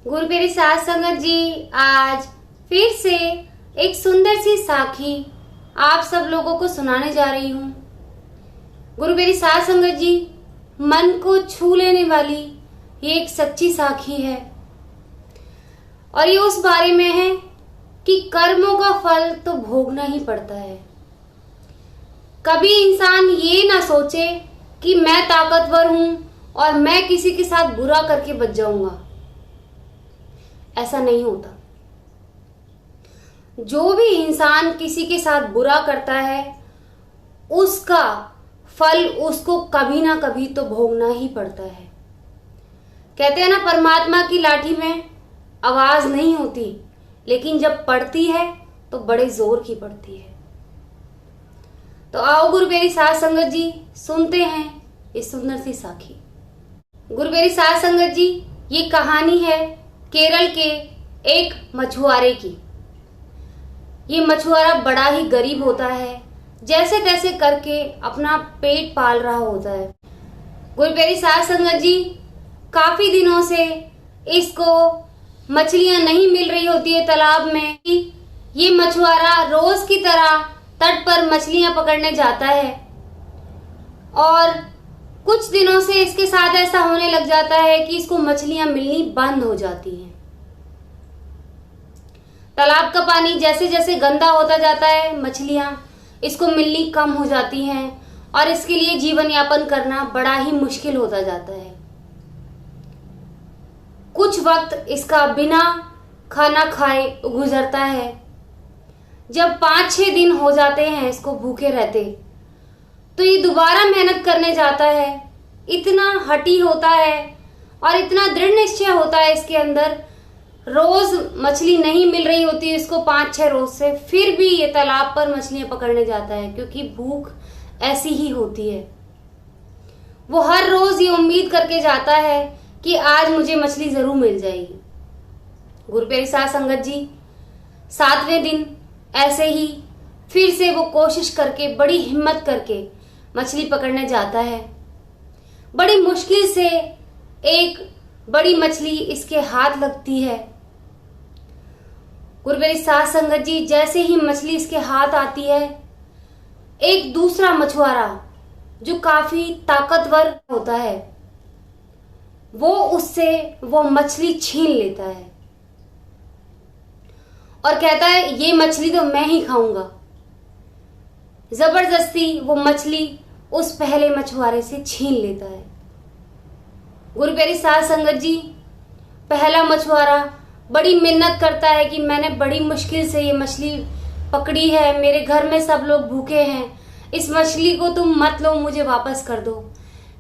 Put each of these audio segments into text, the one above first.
गुरु प्यारी साध संगत जी, आज फिर से एक सुंदर सी साखी आप सब लोगों को सुनाने जा रही हूँ। गुरु प्यारी साध संगत जी, मन को छू लेने वाली ये एक सच्ची साखी है और ये उस बारे में है कि कर्मों का फल तो भोगना ही पड़ता है। कभी इंसान ये ना सोचे कि मैं ताकतवर हूं और मैं किसी के साथ बुरा करके बच जाऊंगा। ऐसा नहीं होता। जो भी इंसान किसी के साथ बुरा करता है उसका फल उसको कभी ना कभी तो भोगना ही पड़ता है। कहते हैं ना, परमात्मा की लाठी में आवाज नहीं होती, लेकिन जब पड़ती है तो बड़े जोर की पड़ती है। तो आओ गुरु प्यारी साध संगत जी, सुनते हैं इस सुंदर सी साखी। गुरु प्यारी साध संगत जी, ये कहानी है केरल के एक मछुआरे की। ये मछुआरा बड़ा ही गरीब होता है, जैसे तैसे करके अपना पेट पाल रहा होता है। गुरु प्यारी साध संगत जी, काफी दिनों से इसको मछलियां नहीं मिल रही होती है तालाब में। ये मछुआरा रोज की तरह तट पर मछलियां पकड़ने जाता है और कुछ दिनों से इसके साथ ऐसा होने लग जाता है कि इसको मछलियां मिलनी बंद हो जाती हैं। तालाब का पानी जैसे जैसे गंदा होता जाता है, मछलियां इसको मिलनी कम हो जाती हैं और इसके लिए जीवन यापन करना बड़ा ही मुश्किल होता जाता है। कुछ वक्त इसका बिना खाना खाए गुजरता है। जब 5-6 दिन हो जाते हैं इसको भूखे रहते, तो ये दोबारा मेहनत करने जाता है। इतना हठी होता है और इतना दृढ़ निश्चय होता है इसके अंदर। रोज मछली नहीं मिल रही होती है इसको 5-6 रोज से, फिर भी ये तालाब पर मछलियां पकड़ने जाता है, क्योंकि भूख ऐसी ही होती है। वो हर रोज ये उम्मीद करके जाता है कि आज मुझे मछली जरूर मिल जाएगी। गुरु प्यारी साध संगत जी, 7वें दिन ऐसे ही फिर से वो कोशिश करके, बड़ी हिम्मत करके मछली पकड़ने जाता है। बड़ी मुश्किल से एक बड़ी मछली इसके हाथ लगती है। गुरु प्यारी साध संगत जी, जैसे ही मछली इसके हाथ आती है, एक दूसरा मछुआरा जो काफी ताकतवर होता है, वो उससे वो मछली छीन लेता है और कहता है ये मछली तो मैं ही खाऊंगा। जबरदस्ती वो मछली उस पहले मछुआरे से छीन लेता है। गुरु प्यारी साध संगत जी, पहला मछुआरा बड़ी मिन्नत करता है कि मैंने बड़ी मुश्किल से ये मछली पकड़ी है, मेरे घर में सब लोग भूखे हैं, इस मछली को तुम मत लो, मुझे वापस कर दो।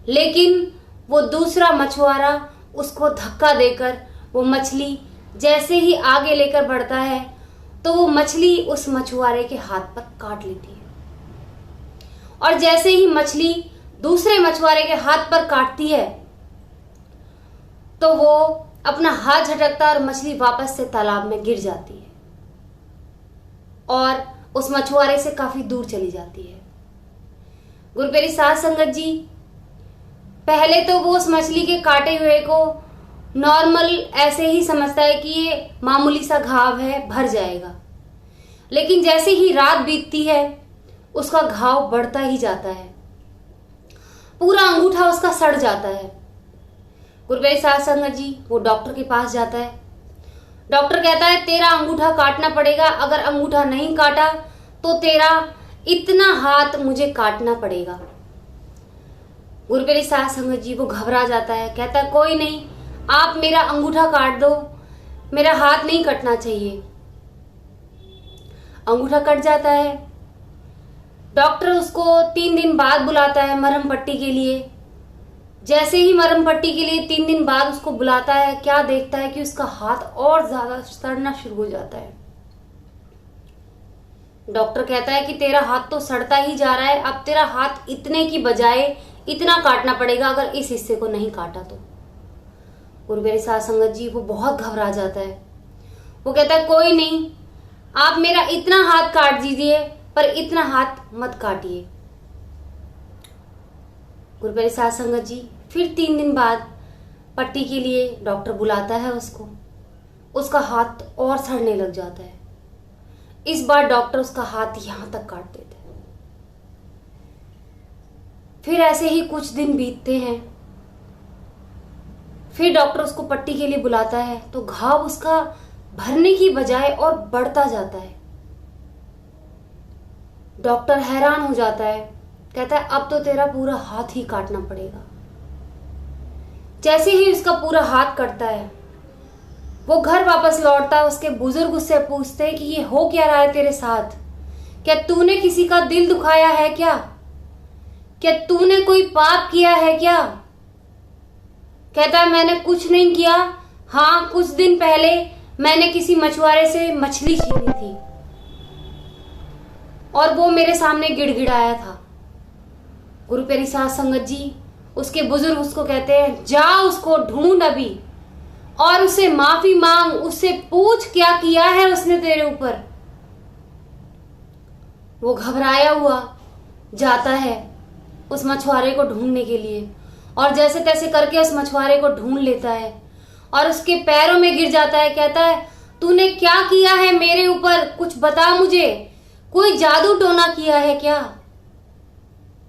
लेकिन वो दूसरा मछुआरा उसको धक्का देकर वो मछली जैसे ही आगे लेकर बढ़ता है, तो वो मछली उस मछुआरे के हाथ पर काट लेती है। और जैसे ही मछली दूसरे मछुआरे के हाथ पर काटती है, तो वो अपना हाथ झटकता और मछली वापस से तालाब में गिर जाती है और उस मछुआरे से काफी दूर चली जाती है। गुरु प्यारी साध संगत जी, पहले तो वो उस मछली के काटे हुए को नॉर्मल ऐसे ही समझता है कि ये मामूली सा घाव है, भर जाएगा। लेकिन जैसे ही रात बीतती है, उसका घाव बढ़ता ही जाता है। पूरा अंगूठा उसका सड़ जाता है। गुरु प्यारी साध संगत जी, वो डॉक्टर के पास जाता है। डॉक्टर कहता है तेरा अंगूठा काटना पड़ेगा, अगर अंगूठा नहीं काटा तो तेरा इतना हाथ मुझे काटना पड़ेगा। गुरु प्यारी साध संगत जी, वो घबरा जाता है, कहता है कोई नहीं, आप मेरा अंगूठा काट दो, मेरा हाथ नहीं कटना चाहिए। अंगूठा कट जाता है। डॉक्टर उसको 3 दिन बाद बुलाता है मरहम पट्टी के लिए। जैसे ही मरहम पट्टी के लिए 3 दिन बाद उसको बुलाता है, क्या देखता है कि उसका हाथ और ज्यादा सड़ना शुरू हो जाता है। डॉक्टर कहता है कि तेरा हाथ तो सड़ता ही जा रहा है, अब तेरा हाथ इतने की बजाय इतना काटना पड़ेगा अगर इस हिस्से को नहीं काटा तो। गुरु प्यारी साध संगत जी, वो बहुत घबरा जाता है। वो कहता है कोई नहीं, आप मेरा इतना हाथ काट दीजिए, पर इतना हाथ मत काटिए। गुरु प्यारी साध संगत जी, फिर 3 दिन बाद पट्टी के लिए डॉक्टर बुलाता है उसको। उसका हाथ और सड़ने लग जाता है। इस बार डॉक्टर उसका हाथ यहां तक काट देता है। फिर ऐसे ही कुछ दिन बीतते हैं। फिर डॉक्टर उसको पट्टी के लिए बुलाता है तो घाव उसका भरने की बजाय और बढ़ता जाता है। डॉक्टर हैरान हो जाता है, कहता है अब तो तेरा पूरा हाथ ही काटना पड़ेगा। जैसे ही उसका पूरा हाथ कटता है, वो घर वापस लौटता है। उसके बुजुर्ग उससे पूछते हैं कि ये हो क्या रहा है तेरे साथ? क्या तूने किसी का दिल दुखाया है क्या? क्या तूने कोई पाप किया है क्या? कहता है मैंने कुछ नहीं किया। हाँ, कुछ दिन पहले मैंने किसी मछुआरे से मछली छीनी थी और वो मेरे सामने गिड़गिड़ाया था। गुरु प्यारी साध संगत जी, उसके बुजुर्ग उसको कहते हैं जा उसको ढूंढ अभी और उससे माफी मांग, उससे पूछ क्या किया है उसने तेरे ऊपर। वो घबराया हुआ जाता है उस मछुआरे को ढूंढने के लिए और जैसे तैसे करके उस मछुआरे को ढूंढ लेता है और उसके पैरों में गिर जाता है। कहता है तूने क्या किया है मेरे ऊपर, कुछ बता मुझे। कोई जादू टोना किया है क्या?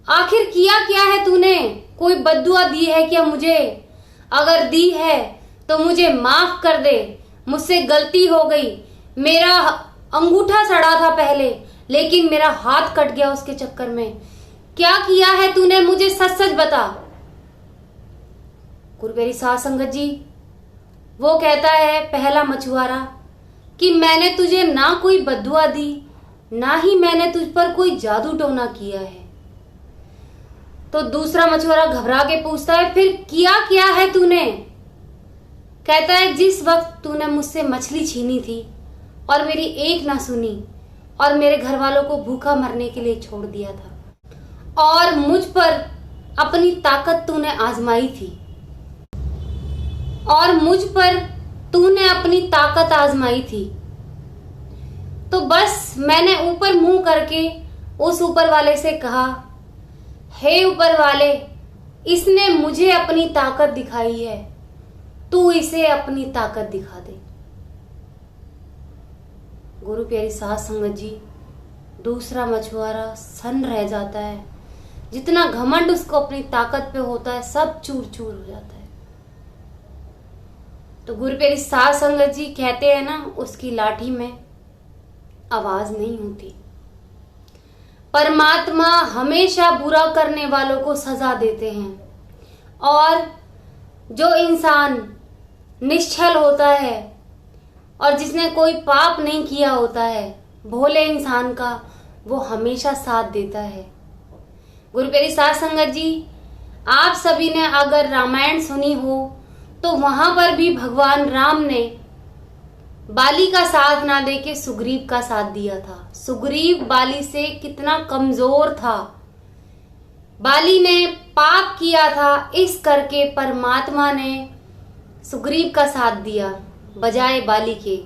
आखिर किया क्या है तूने? कोई बद्दुआ दी है क्या मुझे? अगर दी है तो मुझे माफ कर दे, मुझसे गलती हो गई। मेरा अंगूठा सड़ा था पहले, लेकिन मेरा हाथ कट गया उसके चक्कर में। क्या किया है तूने, मुझे सच सच बता। गुरु प्यारी साध संगत जी, वो कहता है पहला मछुआरा कि मैंने तुझे ना कोई बद्दुआ दी, ना ही मैंने तुझ पर कोई जादू टोना किया है। तो दूसरा मछुआरा घबरा के पूछता है फिर किया क्या है तूने? कहता है जिस वक्त तूने मुझसे मछली छीनी थी और मेरी एक ना सुनी और मेरे घर वालों को भूखा मरने के लिए छोड़ दिया था और मुझ पर अपनी ताकत तूने आजमाई थी और मुझ पर तूने अपनी ताकत आजमाई थी, तो बस मैंने ऊपर मुंह करके उस ऊपर वाले से कहा हे ऊपर वाले, इसने मुझे अपनी ताकत दिखाई है, तू इसे अपनी ताकत दिखा दे। गुरु प्यारी साध संगत जी, दूसरा मछुआरा सन्न रह जाता है। जितना घमंड उसको अपनी ताकत पे होता है सब चूर चूर हो जाता है। तो गुरु प्यारी साध संगत जी कहते हैं ना, उसकी लाठी में आवाज नहीं होती। परमात्मा हमेशा बुरा करने वालों को सजा देते हैं और जो इंसान निश्चल होता है और जिसने कोई पाप नहीं किया होता है, भोले इंसान का, वो हमेशा साथ देता है। गुरु प्यारी साध संगत जी, आप सभी ने अगर रामायण सुनी हो तो वहां पर भी भगवान राम ने बाली का साथ ना देके सुग्रीव का साथ दिया था। सुग्रीव बाली से कितना कमजोर था। बाली ने पाप किया था, इस करके परमात्मा ने सुग्रीव का साथ दिया बजाय बाली के।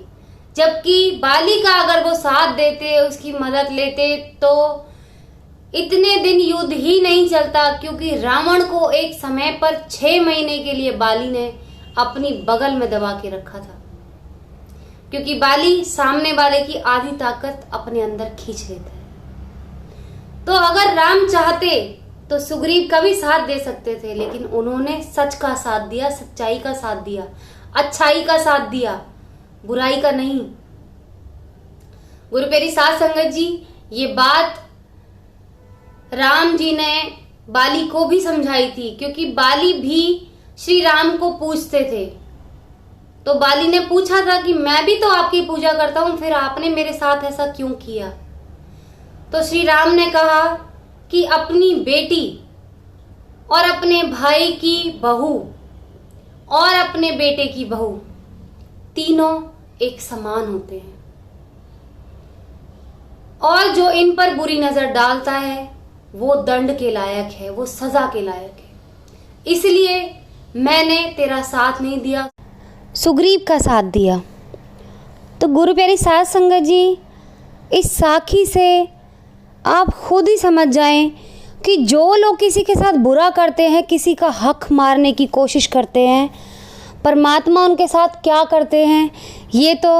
जबकि बाली का अगर वो साथ देते, उसकी मदद लेते, तो इतने दिन युद्ध ही नहीं चलता, क्योंकि रावण को एक समय पर 6 महीने के लिए बाली ने अपनी बगल में दबा के रखा था, क्योंकि बाली सामने वाले की आधी ताकत अपने अंदर खींच लेता है। तो अगर राम चाहते तो सुग्रीव का भी साथ दे सकते थे, लेकिन उन्होंने सच का साथ दिया, सच्चाई का साथ दिया, अच्छाई का साथ दिया, बुराई का नहीं। गुरु प्यारी साध संगत जी, ये बात राम जी ने बाली को भी समझाई थी, क्योंकि बाली भी श्री राम को पूजते थे। तो बाली ने पूछा था कि मैं भी तो आपकी पूजा करता हूं, फिर आपने मेरे साथ ऐसा क्यों किया? तो श्री राम ने कहा कि अपनी बेटी और अपने भाई की बहू और अपने बेटे की बहू, तीनों एक समान होते हैं, और जो इन पर बुरी नजर डालता है वो दंड के लायक है, वो सजा के लायक है। इसलिए मैंने तेरा साथ नहीं दिया, सुग्रीव का साथ दिया। तो गुरु प्यारी साध संगत जी, इस साखी से आप खुद ही समझ जाएं कि जो लोग किसी के साथ बुरा करते हैं, किसी का हक मारने की कोशिश करते हैं, परमात्मा उनके साथ क्या करते हैं, ये तो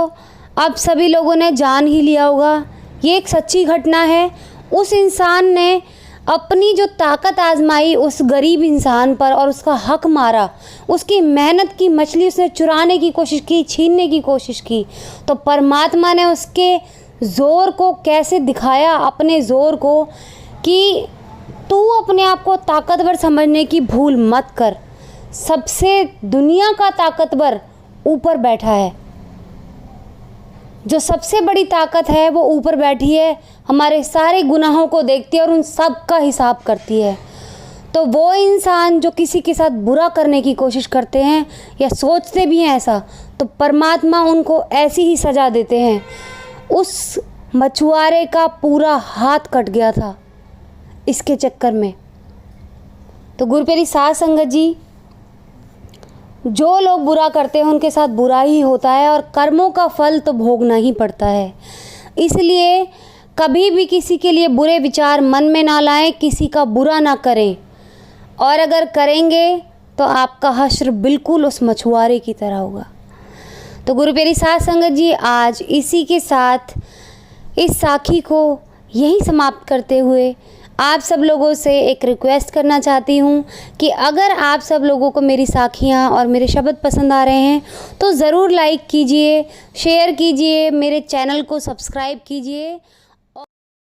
अब सभी लोगों ने जान ही लिया होगा, ये एक सच्ची घटना है। उस इंसान ने अपनी जो ताकत आजमाई उस गरीब इंसान पर और उसका हक मारा, उसकी मेहनत की मछली उसने चुराने की कोशिश की, छीनने की कोशिश की, तो परमात्मा ने उसके ज़ोर को कैसे दिखाया, अपने ज़ोर को, कि तू अपने आप को ताकतवर समझने की भूल मत कर। सबसे दुनिया का ताकतवर ऊपर बैठा है, जो सबसे बड़ी ताकत है वो ऊपर बैठी है, हमारे सारे गुनाहों को देखती है और उन सब का हिसाब करती है। तो वो इंसान जो किसी के साथ बुरा करने की कोशिश करते हैं या सोचते भी हैं ऐसा, तो परमात्मा उनको ऐसी ही सज़ा देते हैं। उस मछुआरे का पूरा हाथ कट गया था इसके चक्कर में। तो गुरु प्यारी साध संगत जी, जो लोग बुरा करते हैं उनके साथ बुरा ही होता है और कर्मों का फल तो भोगना ही पड़ता है। इसलिए कभी भी किसी के लिए बुरे विचार मन में ना लाएं, किसी का बुरा ना करें, और अगर करेंगे तो आपका हश्र बिल्कुल उस मछुआरे की तरह होगा। तो गुरु प्यारी साध संगत जी, आज इसी के साथ इस साखी को यहीं समाप्त करते हुए आप सब लोगों से एक रिक्वेस्ट करना चाहती हूँ कि अगर आप सब लोगों को मेरी साखियाँ और मेरे शब्द पसंद आ रहे हैं तो ज़रूर लाइक कीजिए, शेयर कीजिए, मेरे चैनल को सब्सक्राइब कीजिए।